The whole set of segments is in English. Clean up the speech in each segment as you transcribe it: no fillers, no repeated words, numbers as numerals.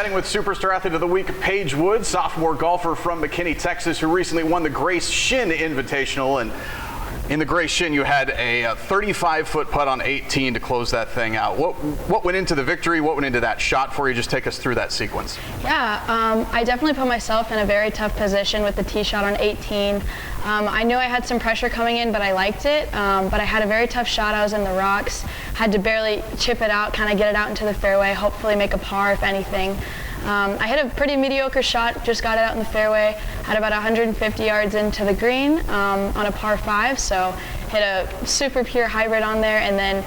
Chatting with Superstar Athlete of the Week, Paige Wood, sophomore golfer from McKinney, Texas, who recently won the Grace Shin Invitational. And in the Grace Shin, you had a 35-foot putt on 18 to close that thing out. What went into the victory? What went into that shot for you? Just take us through that sequence. Yeah, I definitely put myself in a very tough position with the tee shot on 18. I knew I had some pressure coming in, but I liked it. But I had a very tough shot. I was in the rocks, had to barely chip it out, kind of get it out into the fairway, hopefully make a par if anything. I hit a pretty mediocre shot, just got it out in the fairway, had about 150 yards into the green on a par 5, so hit a super pure hybrid on there. And then,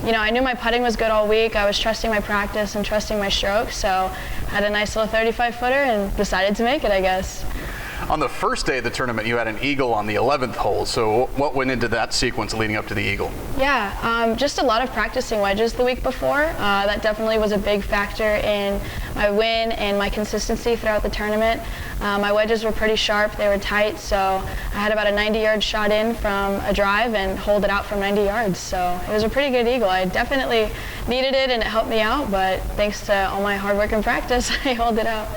you know, I knew my putting was good all week. I was trusting my practice and trusting my stroke, so had a nice little 35-footer and decided to make it, I guess. On the first day of the tournament, you had an eagle on the 11th hole. So what went into that sequence leading up to the eagle? Yeah, just a lot of practicing wedges the week before. That definitely was a big factor in my win and my consistency throughout the tournament. My wedges were pretty sharp, they were tight, so I had about a 90-yard shot in from a drive and hold it out from 90 yards. So it was a pretty good eagle. I definitely needed it and it helped me out, but thanks to all my hard work and practice, I held it out.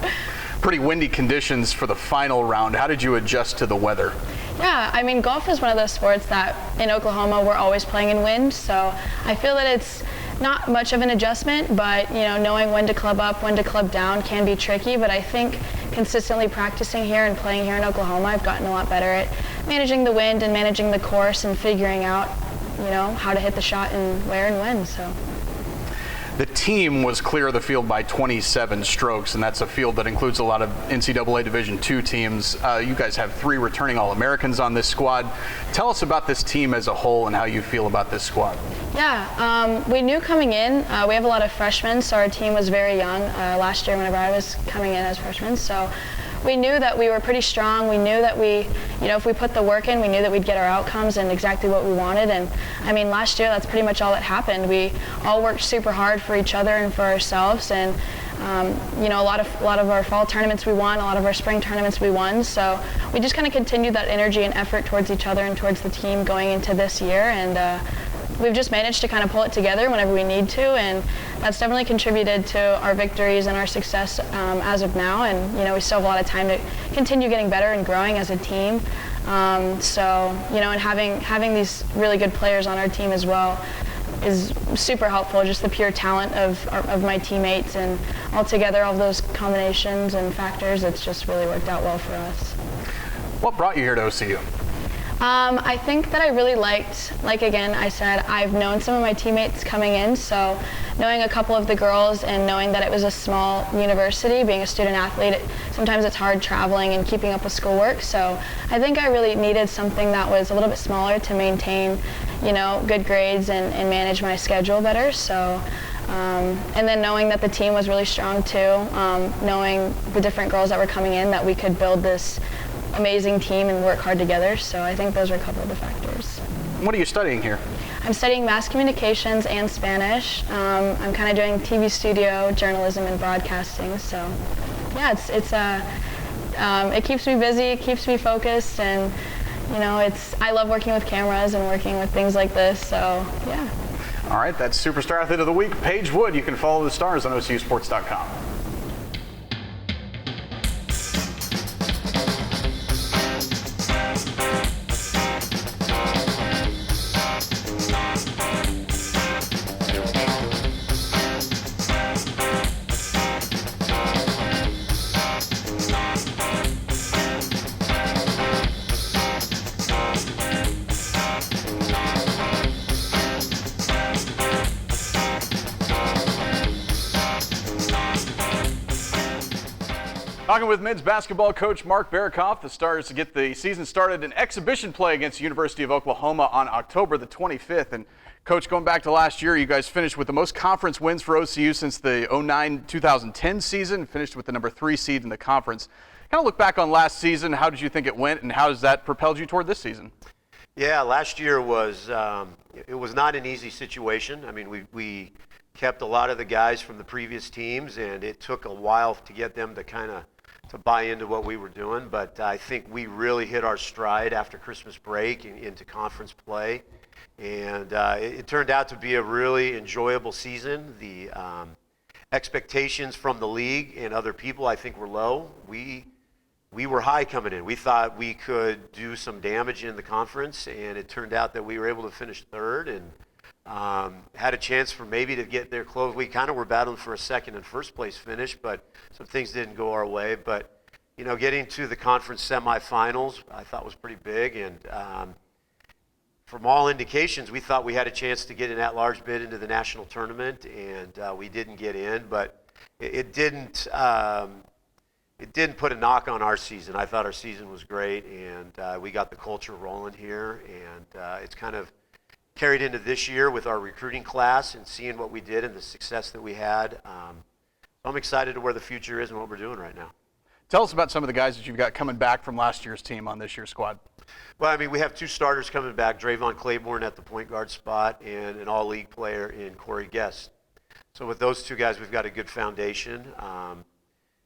Pretty windy conditions for the final round. How did you adjust to the weather? Yeah, I mean, golf is one of those sports that in Oklahoma we're always playing in wind, so I feel that it's not much of an adjustment, but you know, knowing when to club up, when to club down can be tricky, but I think consistently practicing here and playing here in Oklahoma, I've gotten a lot better at managing the wind and managing the course and figuring out, you know, how to hit the shot and where and when, so. The team was clear of the field by 27 strokes, and that's a field that includes a lot of NCAA Division II teams. You guys have 3 returning All-Americans on this squad. Tell us about this team as a whole and how you feel about this squad. Yeah, we knew coming in, we have a lot of freshmen, so our team was very young last year whenever I was coming in as freshmen. So we knew that we were pretty strong. We knew that if we put the work in, we knew that we'd get our outcomes and exactly what we wanted. And I mean, last year, that's pretty much all that happened. We all worked super hard for each other and for ourselves. And a lot of our fall tournaments we won, a lot of our spring tournaments we won. So we just kind of continued that energy and effort towards each other and towards the team going into this year. And we've just managed to kind of pull it together whenever we need to, and that's definitely contributed to our victories and our success as of now. And you know, we still have a lot of time to continue getting better and growing as a team. And having these really good players on our team as well is super helpful. Just the pure talent of my teammates, and altogether all those combinations and factors, it's just really worked out well for us. What brought you here to OCU? I think that I really liked, again, I said, I've known some of my teammates coming in, so knowing a couple of the girls and knowing that it was a small university, being a student athlete, sometimes it's hard traveling and keeping up with schoolwork, so I think I really needed something that was a little bit smaller to maintain, you know, good grades and manage my schedule better, so. And then knowing that the team was really strong too, knowing the different girls that were coming in, that we could build this amazing team and work hard together. So I think those are a couple of the factors. What are you studying here? I'm studying mass communications and Spanish. I'm kind of doing TV studio, journalism, and broadcasting. So yeah, it keeps me busy, keeps me focused, and you know, I love working with cameras and working with things like this. So yeah. All right, that's Superstar Athlete of the Week, Paige Wood. You can follow the stars on OCUsports.com. Talking with men's basketball coach Mark Berokoff. The Stars to get the season started in exhibition play against the University of Oklahoma on October the 25th. And Coach, going back to last year, you guys finished with the most conference wins for OCU since the 09-2010 season, finished with the number 3 seed in the conference. Kind of look back on last season. How did you think it went, and how has that propelled you toward this season? Yeah, last year was it was not an easy situation. I mean, we kept a lot of the guys from the previous teams, and it took a while to get them to buy into what we were doing. But I think we really hit our stride after Christmas break into conference play, and it turned out to be a really enjoyable season. expectations from the league and other people, I think, were low. We were high coming in. We thought we could do some damage in the conference, and it turned out that we were able to finish third and had a chance for maybe to get there close. We kind of were battling for a second and first place finish, but some things didn't go our way. But, getting to the conference semifinals, I thought was pretty big. And from all indications, we thought we had a chance to get an at-large bid into the national tournament, and we didn't get in. But it didn't put a knock on our season. I thought our season was great, and we got the culture rolling here, and it's kind of carried into this year with our recruiting class and seeing what we did and the success that we had. So I'm excited to where the future is and what we're doing right now. Tell us about some of the guys that you've got coming back from last year's team on this year's squad. Well, we have two starters coming back, Drayvon Claiborne at the point guard spot and an all-league player in Corey Guest. So with those two guys, we've got a good foundation.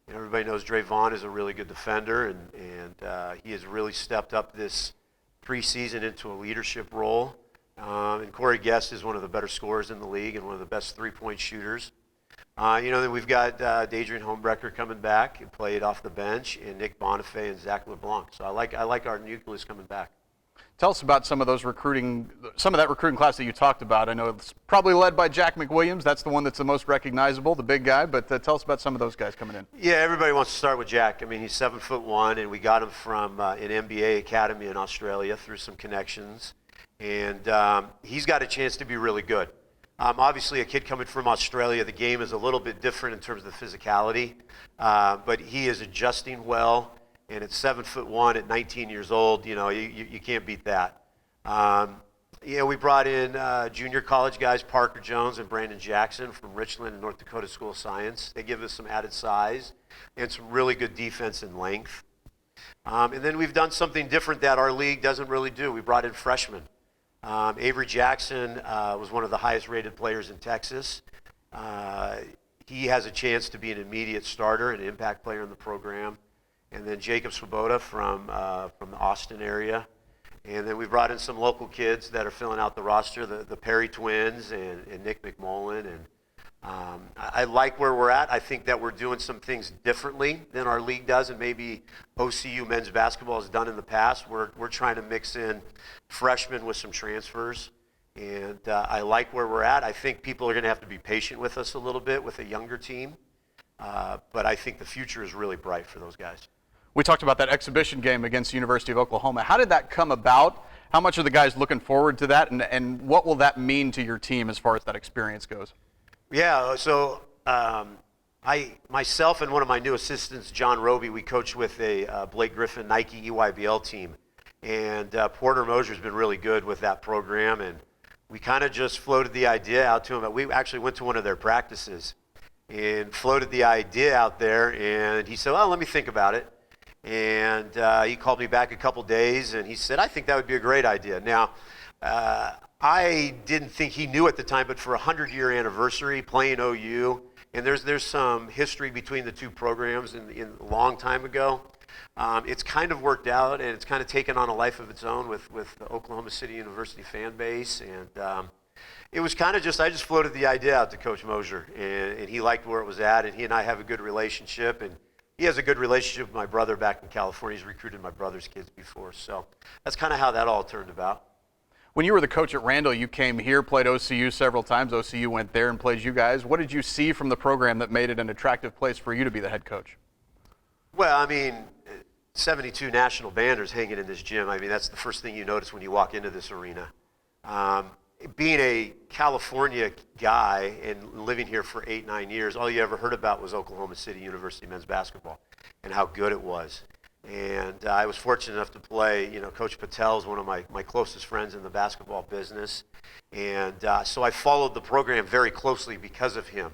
Everybody knows Drayvon is a really good defender, and he has really stepped up this preseason into a leadership role. And Corey Guest is one of the better scorers in the league and one of the best three-point shooters. Then we've got Dadrian Homebrecker coming back and played off the bench, and Nick Bonifay and Zach LeBlanc. So I like our nucleus coming back. Tell us about some of that recruiting class that you talked about. I know it's probably led by Jack McWilliams. That's the one that's the most recognizable, the big guy. But tell us about some of those guys coming in. Yeah, everybody wants to start with Jack. He's 7'1", and we got him from an NBA academy in Australia through some connections. And he's got a chance to be really good. Obviously, a kid coming from Australia, the game is a little bit different in terms of the physicality, but he is adjusting well. And at 7'1", at 19 years old, you can't beat that. We brought in junior college guys, Parker Jones and Brandon Jackson from Richland and North Dakota School of Science. They give us some added size and some really good defense and length. And then we've done something different that our league doesn't really do. We brought in freshmen. Avery Jackson was one of the highest rated players in Texas. He has a chance to be an immediate starter, an impact player in the program. And then Jacob Swoboda from the Austin area. And then we brought in some local kids that are filling out the roster, the Perry twins and Nick McMullen. And I like where we're at. I think that we're doing some things differently than our league does, and maybe OCU men's basketball has done in the past. We're trying to mix in freshmen with some transfers. And I like where we're at. I think people are going to have to be patient with us a little bit with a younger team. But I think the future is really bright for those guys. We talked about that exhibition game against the University of Oklahoma. How did that come about? How much are the guys looking forward to that? And what will that mean to your team as far as that experience goes? Yeah, so myself and one of my new assistants, John Roby, we coach with a Blake Griffin Nike EYBL team. And Porter Mosier's been really good with that program. And we kind of just floated the idea out to him. We actually went to one of their practices and floated the idea out there. And he said, well, let me think about it. And he called me back a couple days, and he said, I think that would be a great idea. Now, I didn't think he knew at the time, but for a 100-year anniversary, playing OU, and there's some history between the two programs in a long time ago. It's kind of worked out, and it's kind of taken on a life of its own with the Oklahoma City University fan base. And it was kind of I just floated the idea out to Coach Mosier, and he liked where it was at, and he and I have a good relationship. And he has a good relationship with my brother back in California. He's recruited my brother's kids before. So that's kind of how that all turned about. When you were the coach at Randall, you came here, played OCU several times. OCU went there and played you guys. What did you see from the program that made it an attractive place for you to be the head coach? Well, 72 national banners hanging in this gym. That's the first thing you notice when you walk into this arena. Being a California guy and living here for 8-9 years, all you ever heard about was Oklahoma City University men's basketball and how good it was. And I was fortunate enough to play, Coach Patel is one of my closest friends in the basketball business. And so I followed the program very closely because of him.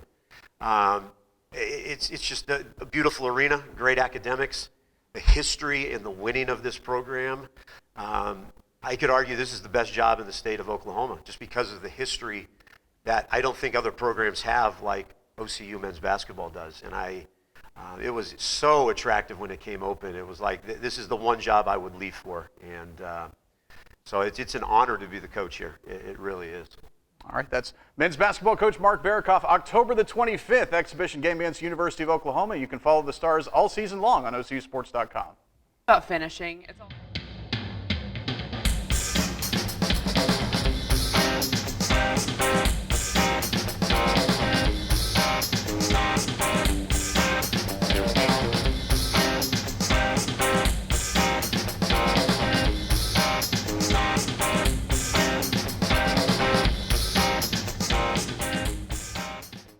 It's just a beautiful arena, great academics, the history and the winning of this program. I could argue this is the best job in the state of Oklahoma just because of the history that I don't think other programs have like OCU men's basketball does. And it was so attractive when it came open. It was like, this is the one job I would leave for. And so it's an honor to be the coach here. It really is. All right, that's men's basketball coach Mark Berokoff. October the 25th, exhibition game against University of Oklahoma. You can follow the Stars all season long on OCUsports.com. About finishing. It's all